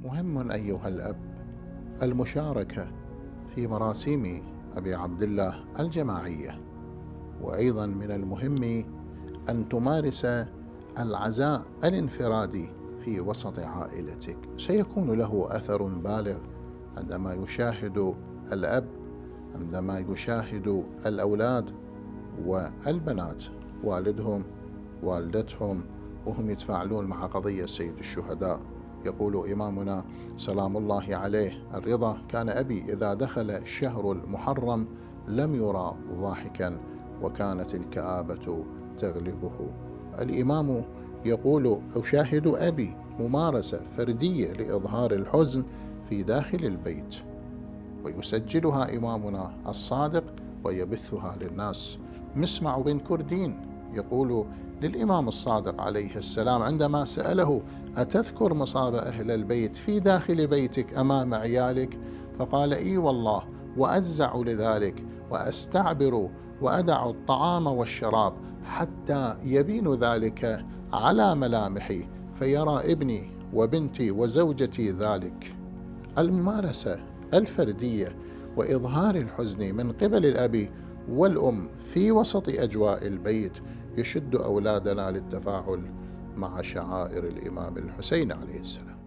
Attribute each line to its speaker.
Speaker 1: مهم أيها الأب المشاركة في مراسيم أبي عبد الله الجماعية، وأيضا من المهم أن تمارس العزاء الانفرادي في وسط عائلتك. سيكون له أثر بالغ عندما يشاهد الأب، عندما يشاهد الأولاد والبنات والدهم والدتهم وهم يتفاعلون مع قضية سيد الشهداء. يقول إمامنا سلام الله عليه: الرضا كان أبي إذا دخل الشهر المحرم لم يرى ضاحكا وكانت الكآبة تغلبه. الإمام يقول: أشاهد أبي ممارسة فردية لإظهار الحزن في داخل البيت، ويسجلها إمامنا الصادق ويبثها للناس. مسمع بن كردين يقول للإمام الصادق عليه السلام عندما سأله: أتذكر مصاب أهل البيت في داخل بيتك أمام عيالك؟ فقال: إي والله، وأجزع لذلك وأستعبر وأدع الطعام والشراب حتى يبين ذلك على ملامحي فيرى ابني وبنتي وزوجتي ذلك. الممارسة الفردية وإظهار الحزن من قبل الأب والأم في وسط أجواء البيت يشد أولادنا للتفاعل مع شعائر الإمام الحسين عليه السلام.